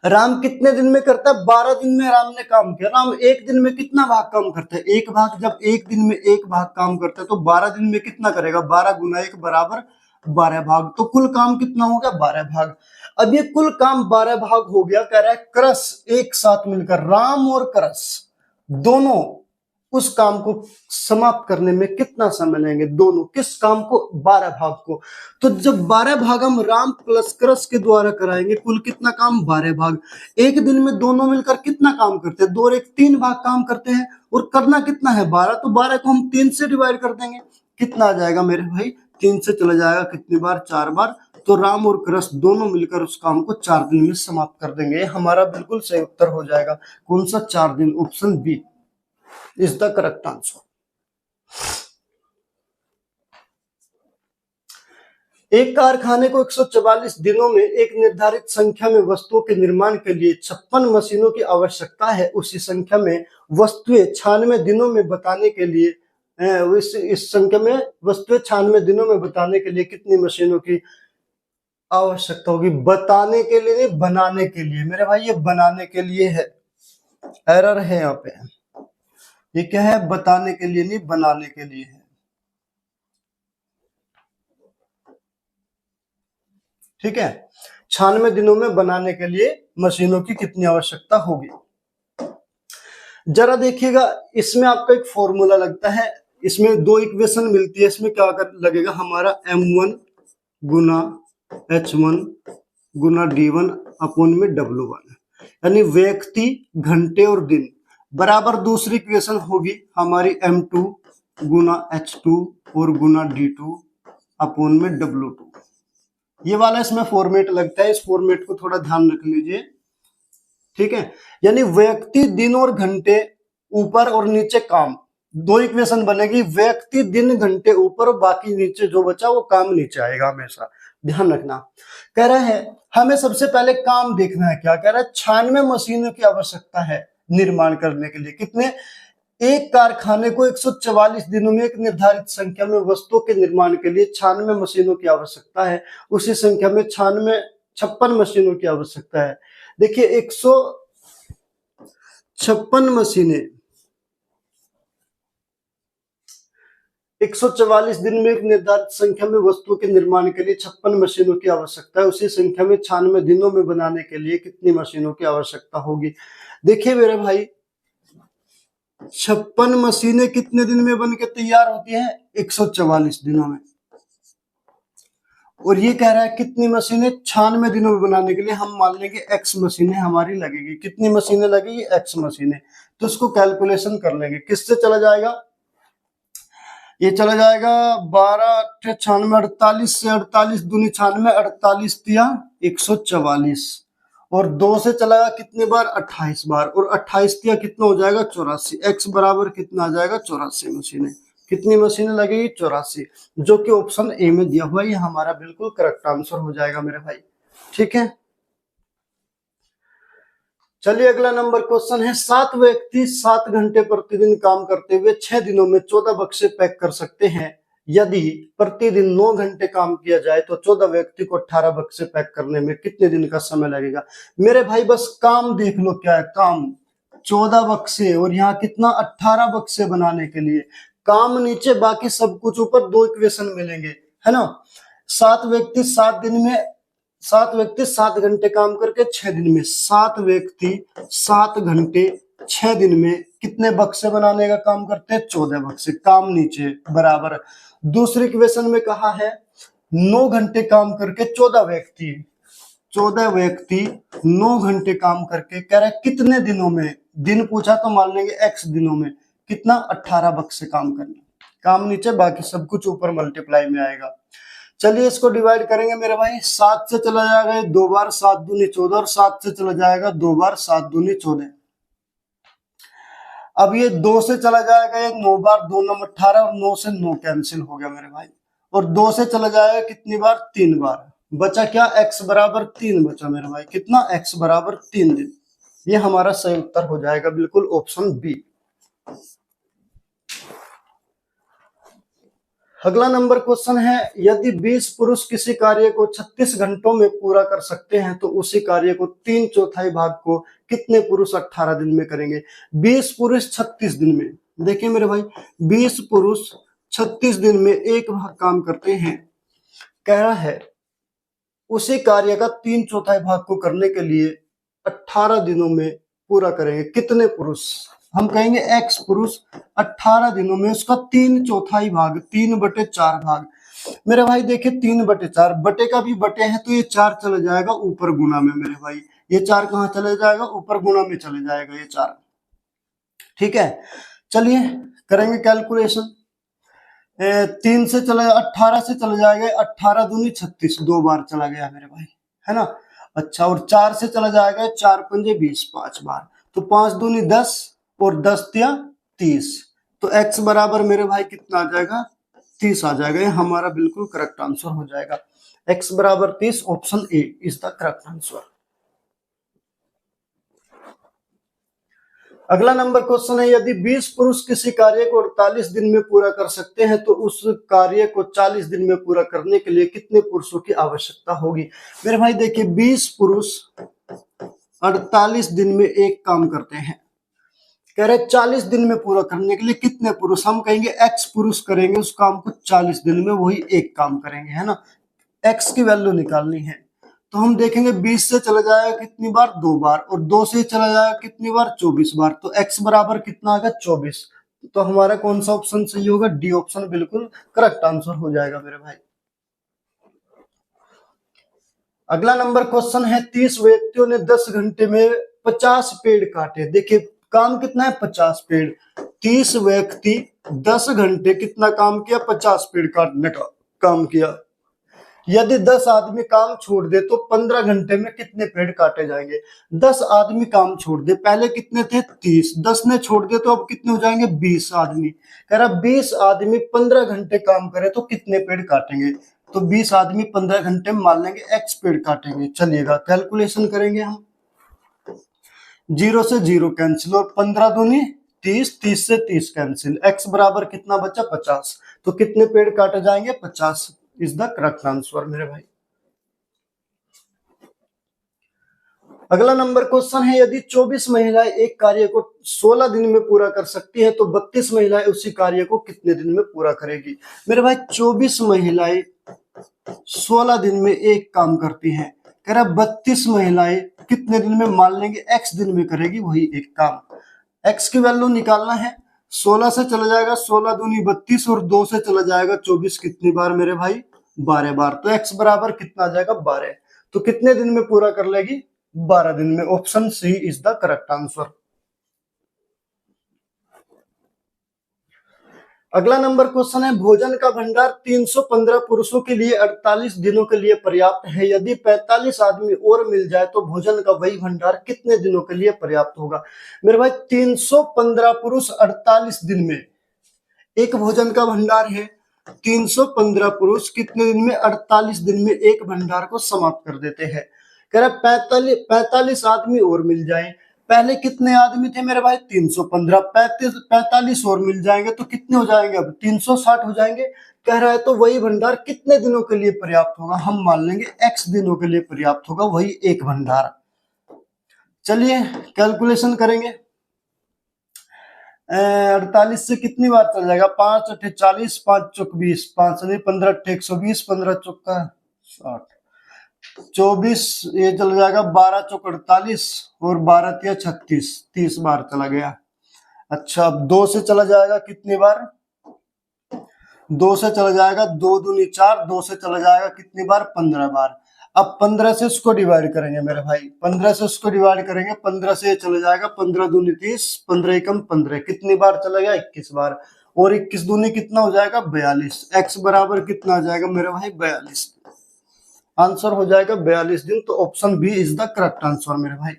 [SPEAKER 1] राम कितने दिन में करता है? 12 दिन में राम ने काम किया। राम एक दिन में कितना भाग काम करता है? 1 भाग। जब एक दिन में 1 भाग काम करता है तो 12 दिन में कितना करेगा? 12 गुना 1 बराबर 12 भाग। तो कुल काम कितना हो गया? 12 भाग। अब ये कुल काम 12 भाग हो गया। कह रहा है कृष एक साथ मिलकर, राम और कृष दोनों उस काम को समाप्त करने में कितना समय लेंगे? दोनों किस काम को? 12 भाग को। तो जब 12 भाग हम राम प्लस कृष के द्वारा कराएंगे, कुल कितना काम? 12 भाग। एक दिन में दोनों मिलकर कितना काम करते हैं? 2 और 1 3 भाग काम करते हैं और करना कितना है? 12। तो 12 को हम 3 से डिवाइड कर देंगे। कितना आ जाएगा मेरे भाई? 3 से चला जाएगा कितनी बार? 4 बार। तो राम और कृष्ण दोनों मिलकर उस काम को 4 दिन में समाप्त कर देंगे। ये हमारा बिल्कुल सही उत्तर हो जाएगा। कौन सा? 4 दिन। Option B is the correct answer. एक कारखाने को 144 दिनों में एक निर्धारित संख्या में वस्तुओं के निर्माण के लिए 56 मशीनों की आवश्यकता है। उसी संख्या में वस्तुएं 96 दिनों में बताने के लिए इस संख्या में वस्तुएं 96 दिनों में बताने के लिए कितनी मशीनों की आवश्यकता होगी? बताने के लिए नहीं, बनाने के लिए मेरे भाई। ये बनाने के लिए है, एरर है यहाँ पे। ये क्या है? बताने के लिए नहीं, बनाने के लिए है। ठीक है, 96 दिनों में बनाने के लिए मशीनों की कितनी आवश्यकता होगी? जरा देखिएगा, इसमें आपका एक फॉर्मूला लगता है। इसमें दो इक्वेशन मिलती है। इसमें क्या लगेगा हमारा? m1 गुना h1 गुना d1 अपॉन में w1, यानी व्यक्ति, घंटे और दिन बराबर। दूसरी इक्वेशन होगी हमारी m2 गुना h2 और गुना d2 अपॉन में w2। ये वाला इसमें फॉर्मेट लगता है। इस फॉर्मेट को थोड़ा ध्यान रख लीजिए। ठीक है, यानी व्यक्ति, दिन और घंटे ऊपर और नीचे काम। दो इक्वेशन बनेगी, व्यक्ति, दिन, घंटे ऊपर और बाकी नीचे जो बचा वो काम नीचे आएगा हमेशा। ध्यान रखना। कह रहा है हमें सबसे पहले काम देखना है। क्या कह रहा है? 96 मशीनों की आवश्यकता है निर्माण करने के लिए। कितने? एक कारखाने को 144 दिनों में एक निर्धारित संख्या में वस्तुओं के निर्माण के लिए 96 मशीनों की आवश्यकता है। उसी संख्या में 56 मशीनों की आवश्यकता है। देखिए 156 मशीनें 144 दिन में एक निर्धारित संख्या में वस्तुओं के निर्माण के लिए 56 मशीनों की आवश्यकता है। उसी संख्या में 96 दिनों में बनाने के लिए कितनी मशीनों की आवश्यकता होगी? देखिए मेरे भाई, 56 मशीनें कितने दिन में बनके तैयार होती हैं? 144 दिनों में। और ये कह रहा है कितनी मशीनें? 96 दिनों में बनाने के लिए हम मान लेंगे x मशीनें हमारी लगेगी। कितनी मशीनें लगेगी? x मशीनें। तो इसको कैलकुलेशन कर लेंगे। किससे चला जाएगा? ये चला जाएगा 12 96 48 से। 48 दूनी 96, 48 तिया 144 और 2 से चला कितनी बार? 28 बार। और 28 तिया कितना हो जाएगा? 84। x बराबर कितना आ जाएगा? 84 मशीनें। कितनी मशीनें लगेगी? 84, जो कि ऑप्शन ए में दिया हुआ है। ये हमारा बिल्कुल करेक्ट आंसर हो जाएगा मेरे भाई। ठीक है, चलिए अगला नंबर क्वेश्चन है। 7 व्यक्ति 7 घंटे प्रतिदिन काम करते हुए 6 दिनों में 14 बक्से पैक कर सकते हैं। यदि प्रतिदिन 9 घंटे काम किया जाए तो 14 व्यक्ति को 18 बक्से पैक करने में कितने दिन का समय लगेगा? मेरे भाई बस काम देख लो, क्या है काम? 14 बक्से और यहाँ कितना? 18 बक्से बनाने के लिए। काम नीचे, बाकी सब कुछ ऊपर। दो इक्वेशन मिलेंगे, है ना। 7 व्यक्ति 7 दिन में 7 व्यक्ति 7 घंटे काम करके 6 दिन में 7 व्यक्ति 7 घंटे 6 दिन में कितने बक्से बनाने का काम करते हैं? 14 बक्से। काम नीचे बराबर। दूसरी इक्वेशन में कहा है 9 घंटे काम करके 14 व्यक्ति 9 घंटे काम करके, कह रहा है कितने दिनों में? दिन पूछा तो मान लेंगे x दिनों में। कितना? 18 बक्से काम करना। काम नीचे, बाकी सब कुछ ऊपर मल्टीप्लाई में आएगा। चलिए इसको डिवाइड करेंगे मेरे भाई। 7 से चला जाएगा 2 बार, 7 दूनी 14 और 7 से चला जाएगा 2 बार, 7 दूनी 14। अब ये 2 से चला जाएगा ये 9 बार, 2 9 18 और 9 से 9 कैंसिल हो गया मेरे भाई। और 2 से चला जाएगा कितनी बार? 3 बार। बचा क्या? x बराबर 3 बचा मेरे भाई। कितना? x बराबर 3 दिन। ये हमारा सही उत्तर हो जाएगा बिल्कुल ऑप्शन बी। अगला नंबर क्वेश्चन है, यदि 20 पुरुष किसी कार्य को 36 घंटों में पूरा कर सकते हैं तो उसी कार्य को 3/4 भाग को कितने पुरुष 18 दिन में करेंगे? 20 पुरुष 36 दिन में। देखिए मेरे भाई, 20 पुरुष 36 दिन में एक भाग काम करते हैं। कह रहा है उसी कार्य का 3/4 भाग को करने के लिए 18 दिनों में पूरा करेंगे। कितने पुरुष? हम कहेंगे x पुरुष 18 दिनों में उसका 3/4 भाग, 3/4 भाग। मेरे भाई देखिए 3/4, बटे का भी बटे है तो ये 4 चले जाएगा ऊपर गुना में मेरे भाई। ये 4 कहाँ चले जाएगा? ऊपर गुना में चले जाएगा ये 4। ठीक है, चलिए करेंगे कैलकुलेशन। 3 से चला 18 से चला जाएगा, 18 दूनी 36, 2 बार चला गया मेरे भाई, है ना। अच्छा, और 4 से चला जाएगा, 4 पंजे 20, 5 बार, तो 5 दूनी 10 और 10 तिया 30, तो x बराबर मेरे भाई कितना आ जाएगा, 30 आ जाएगा। ये हमारा बिल्कुल करेक्ट आंसर हो जाएगा। x बराबर 30, option A is the correct answer. अगला नंबर क्वेश्चन है, यदि 20 पुरुष किसी कार्य को 48 दिन में पूरा कर सकते हैं तो उस कार्य को 40 दिन में पूरा करने के लिए कितने पुरुषों की आवश्यकता होगी। मेरे भाई देखिए, 20 पुरुष 48 दिन में एक काम करते हैं, कह रहे 40 दिन में पूरा करने के लिए कितने पुरुष, हम कहेंगे x पुरुष करेंगे उस काम को 40 दिन में, वही एक काम करेंगे, है ना। x की वैल्यू निकालनी है, तो हम देखेंगे 20 से चला जाएगा कितनी बार, 2 बार, और 2 से चला जाएगा कितनी बार, 24 बार, तो x बराबर कितना आ गया, 24। तो हमारा कौन सा ऑप्शन सही होगा, डी ऑप्शन बिल्कुल करेक्ट आंसर हो जाएगा मेरे भाई। अगला नंबर क्वेश्चन है, 30 व्यक्तियों ने 10 घंटे में 50 पेड़ काटे। देखिए काम कितना है, 50 पेड़। 30 व्यक्ति 10 घंटे कितना काम किया, 50 पेड़ काटने का काम किया। यदि 10 आदमी काम छोड़ दे तो 15 घंटे में कितने पेड़ काटे जाएंगे। 10 आदमी काम छोड़ दे, पहले कितने थे, 30, 10 ने छोड़ दे तो अब कितने हो जाएंगे, 20 आदमी। कह रहा 20 आदमी 15 घंटे काम करे तो कितने पेड़ काटेंगे, तो 20 आदमी 15 घंटे में मान लेंगे x पेड़ काटेंगे। चलिएगा कैलकुलेशन करेंगे हम, 0 से 0 कैंसिल, और 15 दूनी 30, 30 से 30 कैंसिल, x बराबर कितना बचा, 50, तो कितने पेड़ काटे जाएंगे, 50 इज द करेक्ट आंसर मेरे भाई। अगला नंबर क्वेश्चन है, यदि 24 महिलाएं एक कार्य को 16 दिन में पूरा कर सकती है तो 32 महिलाएं उसी कार्य को कितने दिन में पूरा करेगी। मेरे भाई 24 महिलाएं 16 दिन में एक काम करती हैं, कह रहा 32 महिलाएं कितने दिन में, मान लेंगे x दिन में करेगी वही एक काम। x की वैल्यू निकालना है, 16 से चला जाएगा 16 दूनी 32, और 2 से चला जाएगा 24, कितनी बार मेरे भाई, 12 बार, तो x बराबर कितना आ जाएगा, 12। तो कितने दिन में पूरा कर लेगी, 12 दिन में, option C is the correct answer. अगला नंबर क्वेश्चन है, भोजन का भंडार 315 पुरुषों के लिए 48 दिनों के लिए पर्याप्त है। यदि 45 आदमी और मिल जाए तो भोजन का वही भंडार कितने दिनों के लिए पर्याप्त होगा। मेरे भाई 315 पुरुष 48 दिन में, एक भोजन का भंडार है, 315 पुरुष कितने दिन में, 48 दिन में एक भंडार को समाप्त कर देते हैं। कह रहा 45 आदमी और मिल जाए, पहले कितने आदमी थे मेरे भाई, 315, 45 और मिल जाएंगे तो कितने हो जाएंगे, अब 360 हो जाएंगे। कह रहा है तो वही भंडार कितने दिनों के लिए पर्याप्त होगा, हम मान लेंगे x दिनों के लिए पर्याप्त होगा वही एक भंडार। चलिए कैलकुलेशन करेंगे, 48 से कितनी बार चल जाएगा, 5 अठे 40, 5 चौक 20, 5 नहीं 15 अठे 120, 15 चौका 60, 24 ये चल जाएगा, 12 चौक 48 और 12 तिया 36, 30 बार चला गया। अच्छा अब 2 से चला जाएगा कितनी बार, 2 से चला जाएगा 2 दूनी 4, 2 से चला जाएगा कितनी बार, 15 बार। अब 15 से इसको डिवाइड करेंगे मेरे भाई, 15 से इसको डिवाइड करेंगे, 15 से चला जाएगा, 15 दूनी 30, 15 एकम 15, कितनी बार चला गया, 21 बार, और 21 दूनी कितना हो जाएगा, 42। x बराबर कितना आ जाएगा मेरे भाई, 42। आंसर हो जाएगा 42 दिन, तो option B is the correct answer मेरे भाई।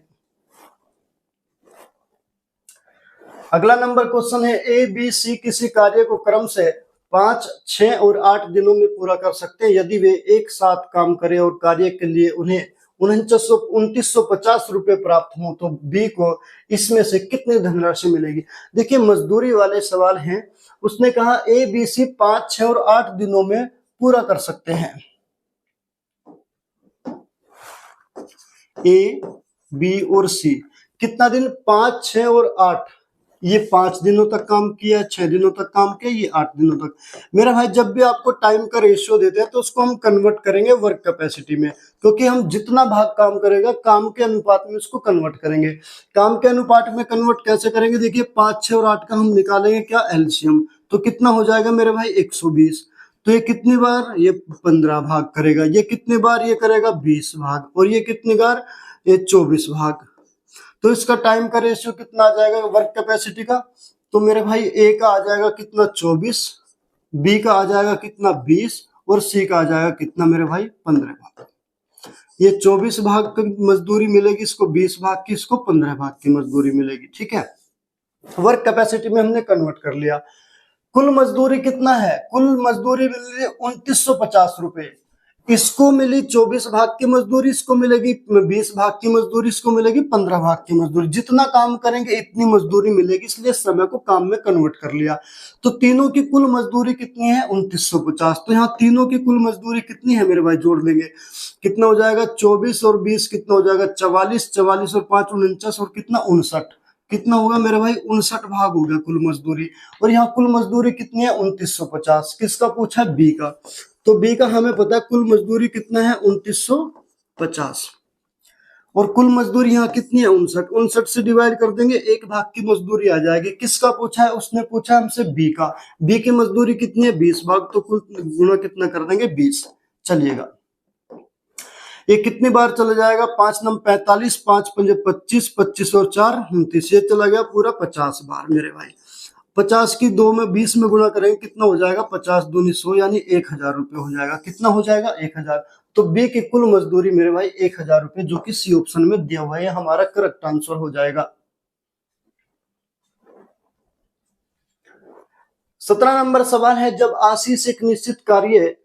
[SPEAKER 1] अगला नंबर क्वेश्चन है, ए बी सी किसी कार्य को क्रम से 5, 6 और 8 दिनों में पूरा कर सकते हैं। यदि वे एक साथ काम करें और कार्य के लिए उन्हें 2950 रुपए प्राप्त हो तो बी को इसमें से कितनी धनराशि मिलेगी। देखिए मजदूरी वाले सवाल हैं, उसने कहा ए बी सी 5, 6 और 8 दिनों में पूरा कर सकते हैं। ए बी और सी कितना दिन, 5, 6 और 8, ये 5 दिनों तक काम किया, 6 दिनों तक काम किया, ये 8 दिनों तक। मेरा भाई जब भी आपको टाइम का रेशियो देते हैं तो उसको हम कन्वर्ट करेंगे वर्क कैपेसिटी में, क्योंकि हम जितना भाग काम करेगा काम के अनुपात में उसको कन्वर्ट करेंगे। काम के अनुपात में कन्वर्ट कैसे करेंगे, देखिए 5, 6 और 8 का हम निकालेंगे क्या, एलसीएम, तो कितना हो जाएगा मेरे भाई 120। तो ये कितनी बार, ये 15 भाग करेगा, ये कितने बार ये करेगा 20 भाग, और ये कितनी बार, ये 24 भाग। तो इसका टाइम का रेशियो कितना आ जाएगा वर्क कैपेसिटी का, तो मेरे भाई ए का आ जाएगा कितना 24, बी का आ जाएगा कितना 20 और सी का आ जाएगा कितना मेरे भाई 15 भाग। ये 24 भाग की मजदूरी मिलेगी, इसको 20 भाग की, इसको 15 भाग की मजदूरी मिलेगी। ठीक है, वर्क कैपेसिटी में हमने कन्वर्ट कर लिया। कुल मजदूरी कितना है, कुल मजदूरी मिल रही है 2950 रुपए। इसको मिली 24 भाग की मजदूरी, इसको मिलेगी 20 भाग की मजदूरी, इसको मिलेगी 15 भाग की मजदूरी। जितना काम करेंगे इतनी मजदूरी मिलेगी, इसलिए समय को काम में कन्वर्ट कर लिया। तो तीनों की कुल मजदूरी कितनी है 2950। तो यहाँ तीनों की कुल मजदूरी कितनी है मेरे भाई, जोड़ देंगे कितना हो जाएगा 24 और 20 कितना हो जाएगा 44, 44 और 5 49 और कितना 59, कितना होगा मेरे भाई 59 भाग हो गया कुल मजदूरी। और यहाँ कुल मजदूरी कितनी है 2950। किसका पूछा है, बी का। तो बी का हमें पता है कुल मजदूरी कितना है 2950 और कुल मजदूरी यहाँ कितनी है 59, 59 से डिवाइड कर देंगे, एक भाग की मजदूरी आ जाएगी। किसका पूछा है, उसने पूछा हमसे बी का। बी की मजदूरी कितनी है 20 भाग, तो कुल गुणा कितना कर देंगे 20। चलिएगा ये कितनी बार चला जाएगा, 5 नम 45, 5 पंजे 25, 25 और 4 29, ये चला गया पूरा 50 बार मेरे भाई। 50 की 2 में 20 में गुणा करेंगे कितना हो जाएगा 50 दूनी 100 यानी 1000 रुपये हो जाएगा। कितना हो जाएगा 1000। तो बी की कुल मजदूरी मेरे भाई 1000 रुपये, जो कि सी ऑप्शन में दिया हुआ है, हमारा करेक्ट आंसर हो जाएगा। 17 नंबर सवाल है, जब आशीष एक निश्चित कार्य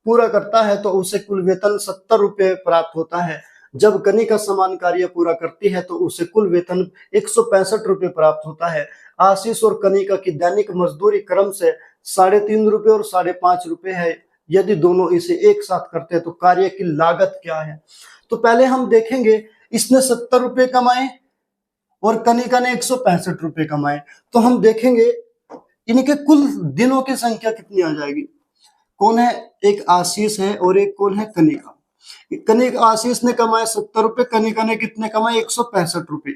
[SPEAKER 1] पूरा करता है तो उसे कुल वेतन 70 रुपये प्राप्त होता है। जब कनिका समान कार्य पूरा करती है तो उसे कुल वेतन 165 रुपये प्राप्त होता है। आशीष और कनिका की दैनिक मजदूरी क्रम से 3.5 रुपये और 5.5 रुपये है। यदि दोनों इसे एक साथ करते हैं तो कार्य की लागत क्या है। तो पहले हम देखेंगे, इसने 70 रुपये कमाए और कनिका ने 165 रुपये कमाए, तो हम देखेंगे इनके कुल दिनों की संख्या कितनी आ जाएगी। कौन है, एक आशीष है और एक कौन है कनिका। कनिका आशीष ने कमाए 70 रुपए, कनिका ने कितने कमाए 165 रुपए।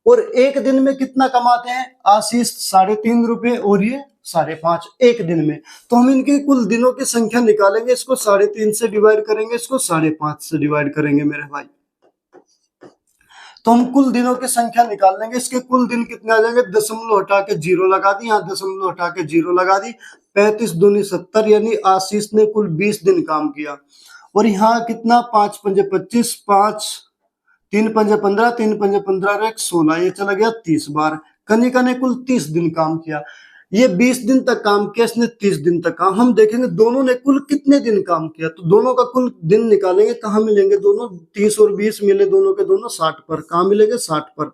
[SPEAKER 1] और एक दिन में कितना कमाते हैं आशीष 3.5 रुपए और ये 5.5 एक दिन में। तो हम इनके कुल दिनों की संख्या निकालेंगे, इसको 3.5 से डिवाइड करेंगे, इसको 5.5 से डिवाइड करेंगे मेरे भाई। तो हम कुल दिनों की संख्या निकाल लेंगे। इसके कुल दिन कितने आ जाएंगे, दशमलव हटा के 0 लगा दी, यहाँ दशमलव हटा के 0 लगा दी, 35 दूनी 70 यानी आशीष ने कुल 20 दिन काम किया। और यहाँ कितना 5 पंजे 25, 5 3 पंजे 15, 3 पंजे 15 और 1 16, ये चला गया 30 बार। कनिका ने कुल 30 दिन काम किया, ये 20 दिन तक काम किया, इसने 30 दिन तक काम। हम देखेंगे दोनों ने कुल कितने दिन काम किया, तो दोनों का कुल दिन निकालेंगे, कहाँ मिलेंगे दोनों, 30 और 20 मिले दोनों के दोनों 60 पर, कहाँ मिलेंगे 60 पर।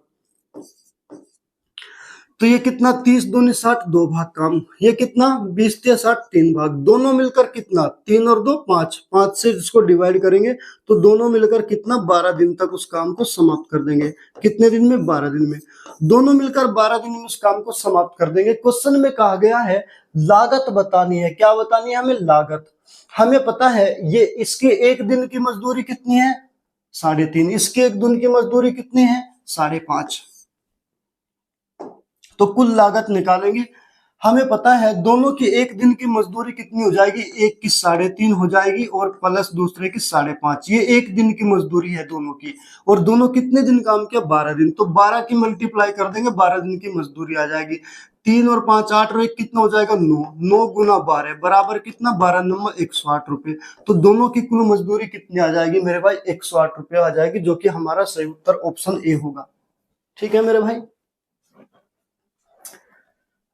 [SPEAKER 1] तो ये कितना 30 दूनी 60 2 भाग काम, ये कितना 20 या 60 3 भाग, दोनों मिलकर कितना 3 और 2 5, 5 से इसको डिवाइड करेंगे तो दोनों मिलकर कितना 12 दिन तक उस काम को समाप्त कर देंगे। कितने दिन में, 12 दिन में। दोनों मिलकर 12 दिन में उस काम को समाप्त कर देंगे। क्वेश्चन में कहा गया है लागत बतानी है, क्या बतानी है हमें, लागत। हमें पता है ये इसके एक दिन की मजदूरी कितनी है 3.5, इसके एक दिन की मजदूरी कितनी है 5.5। तो कुल लागत निकालेंगे। हमें पता है दोनों की एक दिन की मजदूरी कितनी हो जाएगी, एक की 3.5 हो जाएगी और प्लस दूसरे की 5.5, ये एक दिन की मजदूरी है दोनों की। और दोनों कितने दिन काम किया 12 दिन, तो 12 की मल्टीप्लाई कर देंगे, 12 दिन की मजदूरी आ जाएगी। 3 और 5 8 और 1 कितना हो जाएगा 9, 9 गुना 12 बराबर कितना 12 नंबर 108 रुपये। तो दोनों की कुल मजदूरी कितनी आ जाएगी मेरे भाई 108 रुपये आ जाएगी, जो कि हमारा सही उत्तर ऑप्शन ए होगा। ठीक है मेरे भाई।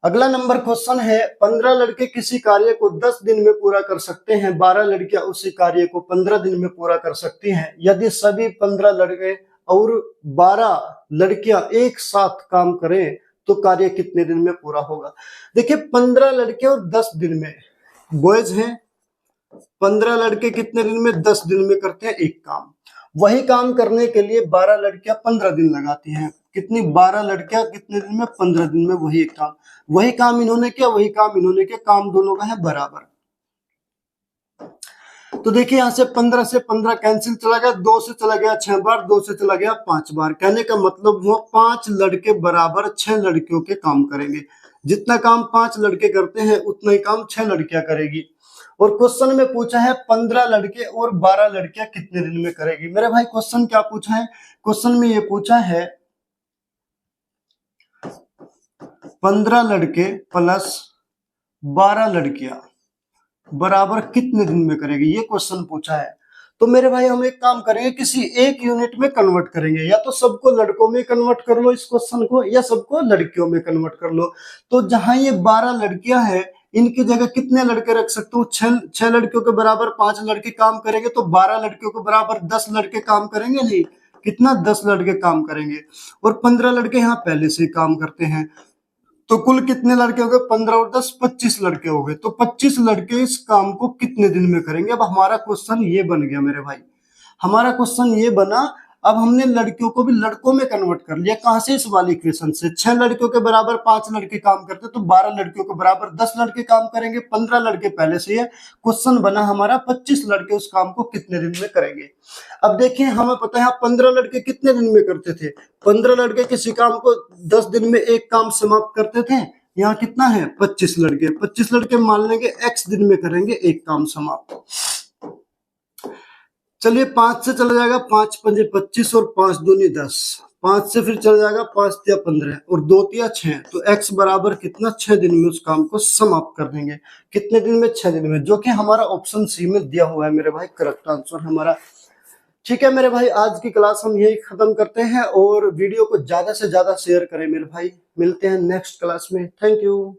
[SPEAKER 1] अगला नंबर क्वेश्चन है, 15 लड़के किसी कार्य को 10 दिन में पूरा कर सकते हैं, 12 लड़कियां उसी कार्य को 15 दिन में पूरा कर सकती हैं। यदि सभी 15 लड़के और 12 लड़कियां एक साथ काम करें तो कार्य कितने दिन में पूरा होगा। देखिए 15 लड़के और 10 दिन में, बॉयज हैं 15 लड़के कितने दिन में 10 दिन में करते हैं एक काम। वही काम करने के लिए 12 लड़कियां 15 दिन लगाती हैं। कितनी, 12 लड़कियां कितने दिन में 15 दिन में वही काम। वही काम इन्होंने किया, वही काम इन्होंने किया, काम दोनों का है बराबर। तो देखिए यहां से 15 से 15 कैंसिल चला गया, 2 से चला गया 6 बार, 2 से चला गया 5 बार। कहने का मतलब वो 5 लड़के बराबर 6 लड़कियों के काम करेंगे। जितना काम 5 लड़के करते हैं उतना ही काम 6 लड़कियां करेगी। और क्वेश्चन में पूछा है 15 लड़के और 12 लड़कियां कितने दिन में करेगी। मेरे भाई क्वेश्चन क्या पूछा है, क्वेश्चन में ये पूछा है 15 लड़के प्लस 12 लड़कियां बराबर कितने दिन में करेगी, ये क्वेश्चन पूछा है। तो मेरे भाई हम एक काम करेंगे, किसी एक यूनिट में कन्वर्ट करेंगे, या तो सबको लड़कों में कन्वर्ट कर लो इस क्वेश्चन को, या सबको लड़कियों में कन्वर्ट कर लो। तो जहां ये 12 लड़कियां हैं, इनकी जगह कितने लड़के रख सकते हो? छह लड़कियों के बराबर 5 लड़के काम करेंगे, तो 12 लड़कियों के बराबर 10 लड़के काम करेंगे नहीं, कितना 10 लड़के काम करेंगे, और 15 लड़के यहाँ पहले से ही काम करते हैं। तो कुल कितने लड़के हो गए? 15 और 10 25 लड़के हो गए। तो 25 लड़के इस काम को कितने दिन में करेंगे? अब हमारा क्वेश्चन ये बन गया मेरे भाई, हमारा क्वेश्चन ये बना। अब हमने लड़कियों को भी लड़कों में कन्वर्ट कर लिया, कहां से? इस वाली इक्वेशन से। 6 लड़कियों के बराबर 5 लड़के काम करते, तो 12 लड़कियों के बराबर 10 लड़के काम करेंगे, 15 लड़के पहले से है। क्वेश्चन बना हमारा 25 लड़के उस काम को कितने दिन में करेंगे। अब देखिए, हमें पता है 15 लड़के कितने दिन में करते थे। 15 लड़के किसी काम को 10 दिन में एक काम समाप्त करते थे। यहाँ कितना है? 25 लड़के। 25 लड़के मान लेंगे x दिन में करेंगे एक काम समाप्त। चलिए 5 से चला जाएगा, 5 पंजे 25 और 5 दूनी 10। 5 से फिर चला जाएगा 5 तिया 15 और 2 तिया 6। तो x बराबर कितना? 6 दिन में उस काम को समाप्त कर देंगे। कितने दिन में? 6 दिन में, जो कि हमारा ऑप्शन सी में दिया हुआ है मेरे भाई, करेक्ट आंसर हमारा। ठीक है मेरे भाई, आज की क्लास हम यही खत्म करते हैं, और वीडियो को ज्यादा से ज्यादा शेयर करें मेरे भाई। मिलते हैं नेक्स्ट क्लास में। Thank you.